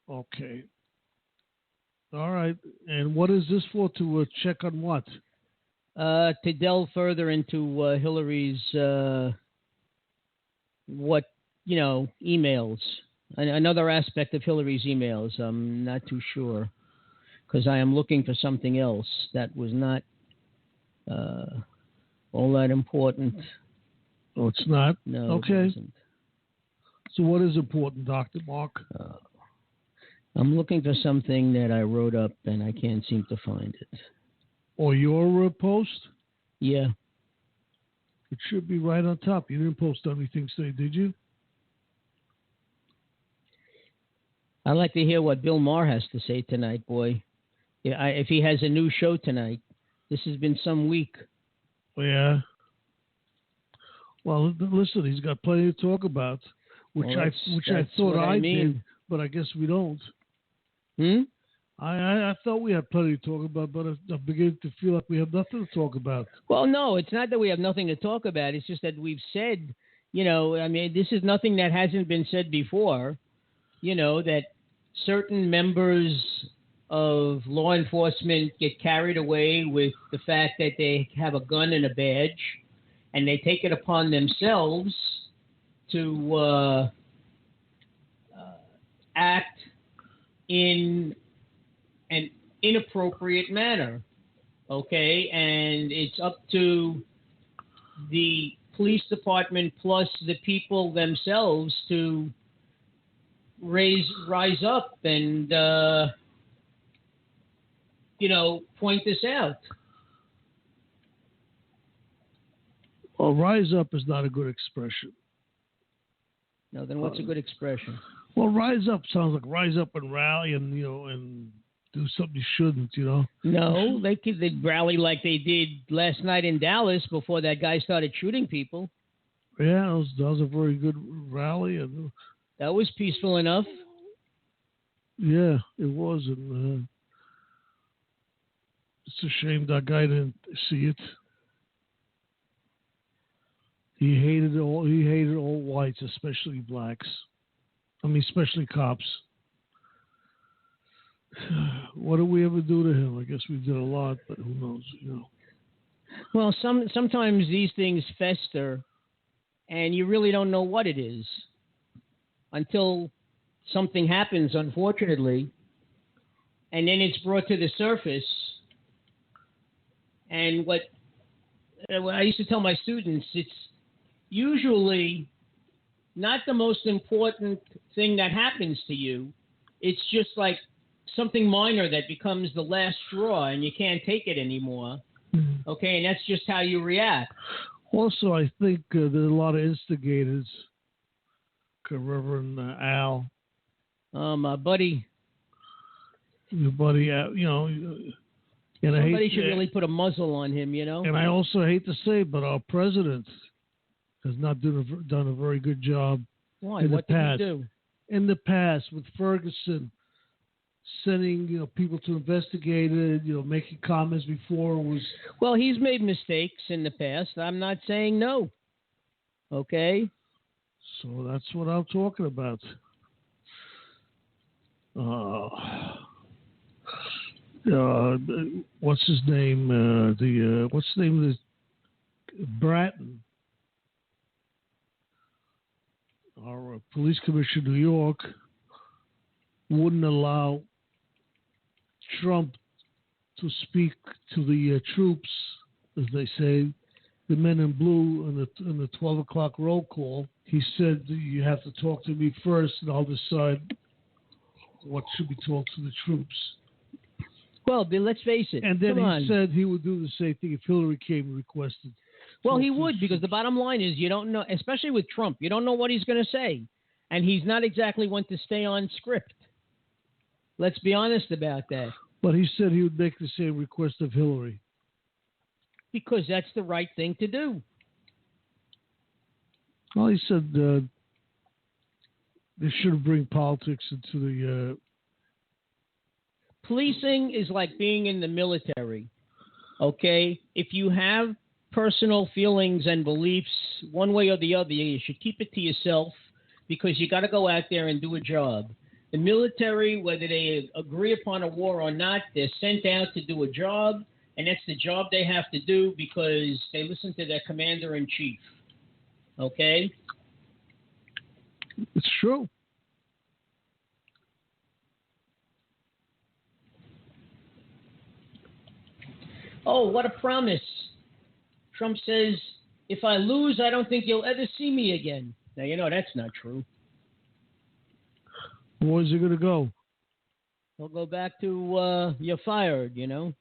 Okay. All right. And what is this for? To check on what? To delve further into Hillary's emails. Another aspect of Hillary's emails. I'm not too sure because I am looking for something else that was not all that important. Oh, it's not? No. Okay. It wasn't. So what is important, Dr. Mark? I'm looking for something that I wrote up and I can't seem to find it. Or your post? Yeah. It should be right on top. You didn't post anything today, did you? I'd like to hear what Bill Maher has to say tonight, boy. If he has a new show tonight. This has been some week. Yeah. Well, listen, he's got plenty to talk about, which I thought I did, but I guess we don't. I thought we had plenty to talk about, but I'm beginning to feel like we have nothing to talk about. Well, no, it's not that we have nothing to talk about. It's just that we've said, this is nothing that hasn't been said before, that certain members of law enforcement get carried away with the fact that they have a gun and a badge, and they take it upon themselves to act in an inappropriate manner, okay? And it's up to the police department plus the people themselves to rise up and, point this out. Well, rise up is not a good expression. No, then what's a good expression? Well, rise up sounds like rise up and rally and, and do something you shouldn't, No, they'd rally like they did last night in Dallas before that guy started shooting people. Yeah, that was a very good rally. And that was peaceful enough. Yeah, it was. And it's a shame that guy didn't see it. He hated all whites, especially blacks. Especially cops. What did we ever do to him? I guess we did a lot, but who knows, Well, sometimes these things fester, and you really don't know what it is until something happens, unfortunately, and then it's brought to the surface. And what I used to tell my students, it's usually not the most important thing that happens to you. It's just like something minor that becomes the last straw and you can't take it anymore. Mm-hmm. Okay, and that's just how you react. Also, I think there's a lot of instigators. Reverend Al. My buddy. Your buddy, somebody should really put a muzzle on him, And I also hate to say it, but our president has not done a very good job. Why? What did he do? In the past, with Ferguson, sending people to investigate it, making comments before it was. Well, he's made mistakes in the past. I'm not saying no. Okay. So that's what I'm talking about. What's his name? What's the name of this? Bratton. Our police commissioner in New York wouldn't allow Trump to speak to the troops, as they say, the men in blue in the 12 o'clock roll call. He said, you have to talk to me first, and I'll decide what should be talked to the troops. Well, let's face it. And then he said he would do the same thing if Hillary came and requested. Well, he would, because the bottom line is you don't know, especially with Trump, you don't know what he's going to say. And he's not exactly one to stay on script. Let's be honest about that. But he said he would make the same request of Hillary. Because that's the right thing to do. Well, he said they shouldn't bring politics into the... Policing is like being in the military, okay? If you have personal feelings and beliefs one way or the other, you should keep it to yourself because you got to go out there and do a job. The military, whether they agree upon a war or not, they're sent out to do a job, and that's the job they have to do because they listen to their commander-in-chief. Okay? It's true. Oh, what a promise. Trump says, if I lose, I don't think you'll ever see me again. Now, you know that's not true. Where's it going to go? He'll go back to you're fired, you know.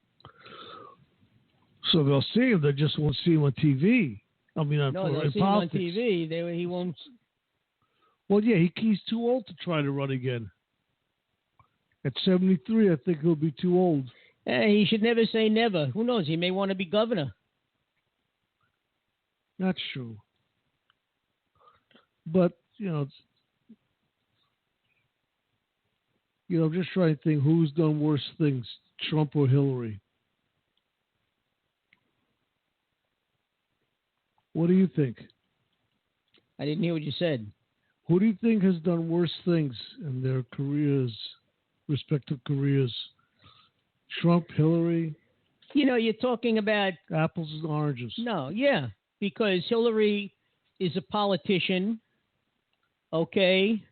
So they'll see him. They just won't see him on TV. I mean, no, they'll see politics. him on TV. He won't. Well, yeah, he's too old to try to run again. At 73, I think he'll be too old. He should never say never. Who knows? He may want to be governor. That's true. But, I'm just trying to think who's done worse things, Trump or Hillary. What do you think? I didn't hear what you said. Who do you think has done worse things in their careers, respective careers? Trump, Hillary? You're talking about apples and oranges. No, yeah, because Hillary is a politician, okay,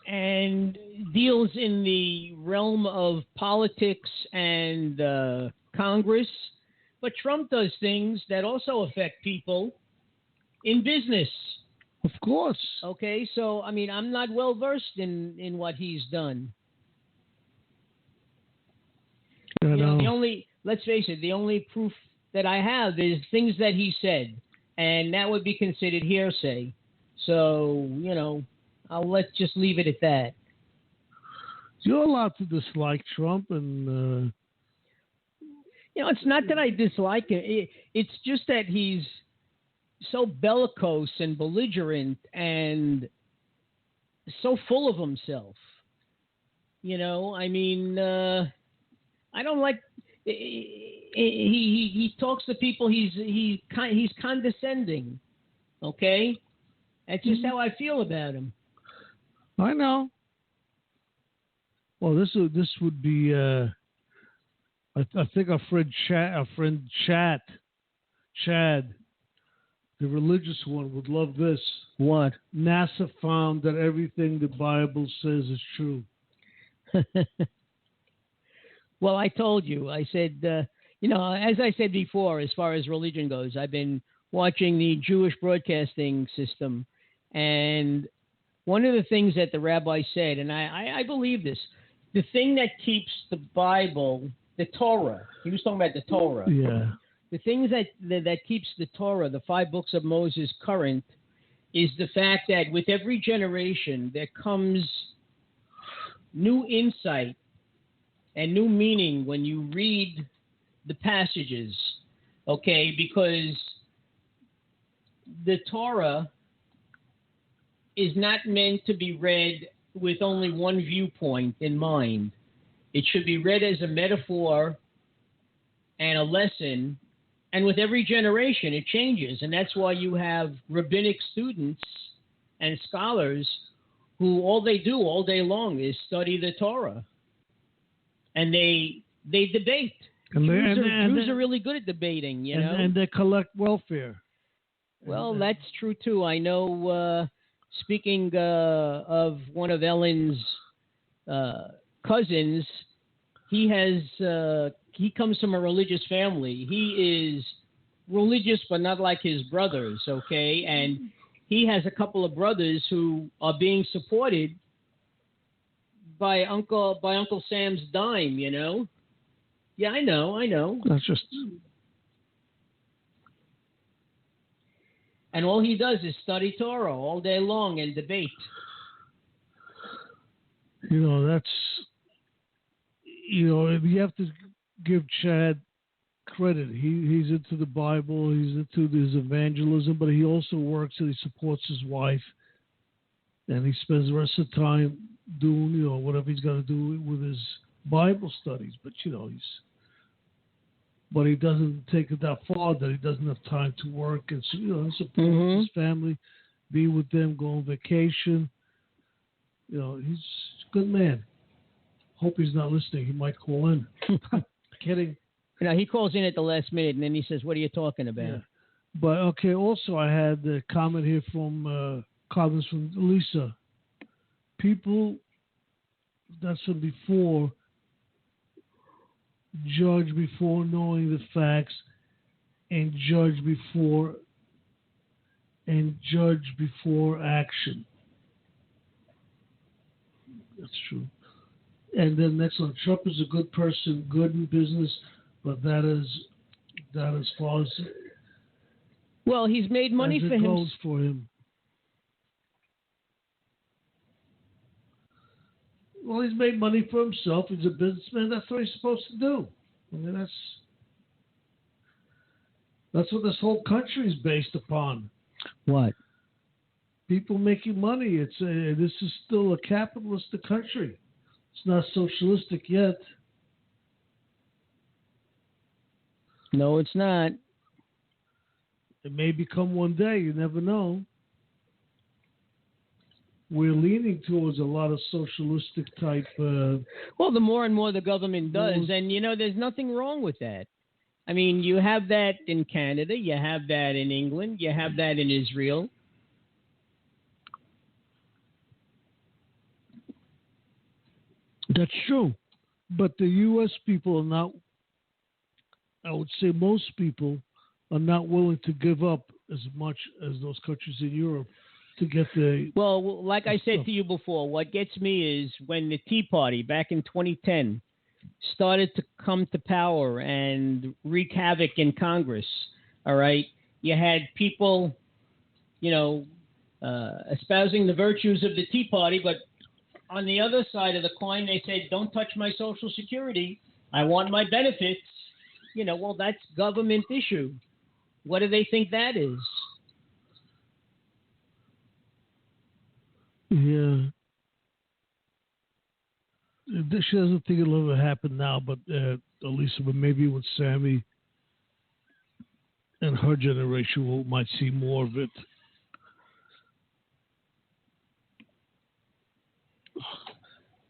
and deals in the realm of politics and Congress. But Trump does things that also affect people in business. Of course. Okay, so, I mean, I'm not well versed in what he's done. Let's face it, the only proof that I have is things that he said, and that would be considered hearsay. So, I'll just leave it at that. You're allowed to dislike Trump, and it's not that I dislike him. It's just that he's so bellicose and belligerent and so full of himself. I don't like. He talks to people. He's condescending. Okay, that's just how I feel about him. I know. Well, this would be. I think our friend Chad, the religious one, would love this. What? NASA found that everything the Bible says is true. Well, I told you. I said, as I said before, as far as religion goes, I've been watching the Jewish broadcasting system, and one of the things that the rabbi said, and I believe this, the thing that keeps the Bible, the Torah, he was talking about the Torah. Yeah. The things that keeps the Torah, the 5 books of Moses, current is the fact that with every generation there comes new insight and new meaning when you read the passages, okay? Because the Torah is not meant to be read with only one viewpoint in mind. It should be read as a metaphor and a lesson, and with every generation it changes, and that's why you have rabbinic students and scholars who all they do all day long is study the Torah. And they debate. Jews are really good at debating, you know. And they collect welfare. Well, that's true too. I know. Speaking of one of Ellen's cousins, he comes from a religious family. He is religious, but not like his brothers. Okay, and he has a couple of brothers who are being supported by Uncle Sam's dime, you know. Yeah, I know. That's just. And all he does is study Torah all day long and debate. That's. You have to give Chad credit. He's into the Bible. He's into his evangelism, but he also works and he supports his wife, and he spends the rest of the time doing whatever he's got to do with his Bible studies. But but he doesn't take it that far that he doesn't have time to work and support his family, be with them, go on vacation. You know, he's a good man. Hope he's not listening. He might call in. Kidding. You know, he calls in at the last minute and then he says, "What are you talking about?" Yeah. But okay. Also, I had a comment here from comments from Lisa. People that's from before judge before knowing the facts and judge before action. That's true. And then next one, Trump is a good person, good in business, but that as far as Well, he's made money as for it him. goes for him. Well, he's made money for himself. He's a businessman. That's what he's supposed to do. I mean, that's what this whole country is based upon. What? People making money. This is still a capitalistic country. It's not socialistic yet. No, it's not. It may become one day. You never know. We're leaning towards a lot of socialistic type. Well, the more and more the government does, and you know, there's nothing wrong with that. I mean, you have that in Canada, you have that in England, you have that in Israel. That's true. But the U.S. people are not, I would say most people are not willing to give up as much as those countries in Europe to get the... Well, like I said to you before, what gets me is when the Tea Party back in 2010 started to come to power and wreak havoc in Congress, all right, you had people, you know, espousing the virtues of the Tea Party, but on the other side of the coin, they said, don't touch my Social Security. I want my benefits. You know, well, that's government issue. What do they think that is? Yeah. She doesn't think it'll ever happen now, but Elisa, but maybe with Sammy and her generation, we might see more of it.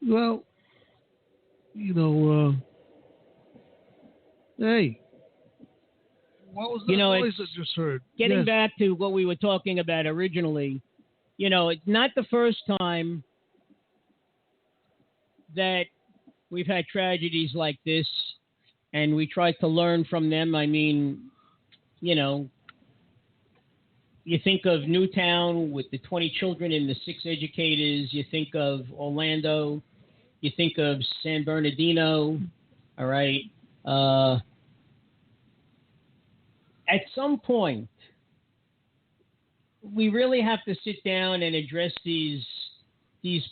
Well, you know, hey, what was that noise I just heard? Getting back to what we were talking about originally, you know, it's not the first time that we've had tragedies like this, and we try to learn from them. I mean, you know, you think of Newtown with the 20 children and the 6 educators. You think of Orlando. You think of San Bernardino. All right. At some point, we really have to sit down and address these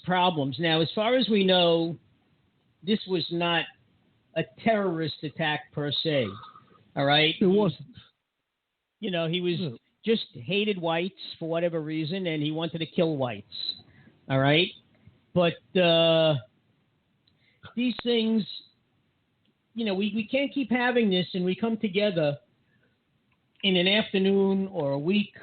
problems. Now, as far as we know, this was not a terrorist attack per se. All right? It wasn't. You know, he was just hated whites for whatever reason, and he wanted to kill whites. All right? But these things, you know, we can't keep having this, and we come together in an afternoon or a week,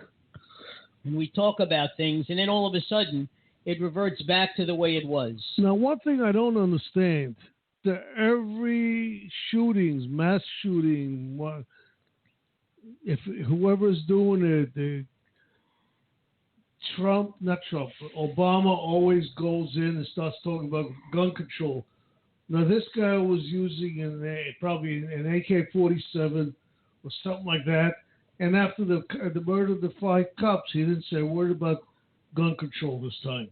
and we talk about things, and then all of a sudden, it reverts back to the way it was. Now, one thing I don't understand, that every mass shooting, if whoever's doing it, Obama always goes in and starts talking about gun control. Now, this guy was using probably an AK-47 or something like that, and after the murder of the 5 cops, he didn't say a word about gun control this time.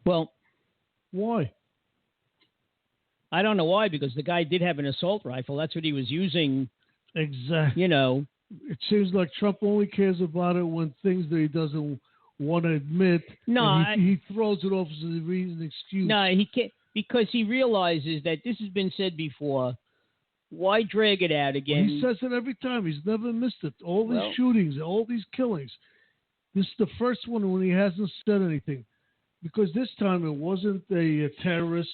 Well, why? I don't know why, because the guy did have an assault rifle. That's what he was using. Exactly. You know. It seems like Trump only cares about it when things that he doesn't want to admit. No, he throws it off as a reason, excuse. No, he can't, because he realizes that this has been said before. Why drag it out again? Well, he says it every time. He's never missed it. All these shootings, all these killings. This is the first one when he hasn't said anything. Because this time it wasn't a terrorist.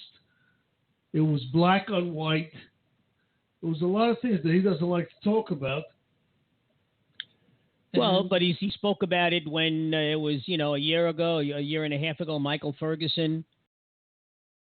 It was black on white. It was a lot of things that he doesn't like to talk about. Well, but he spoke about it when it was, a year ago, a year and a half ago, Michael Ferguson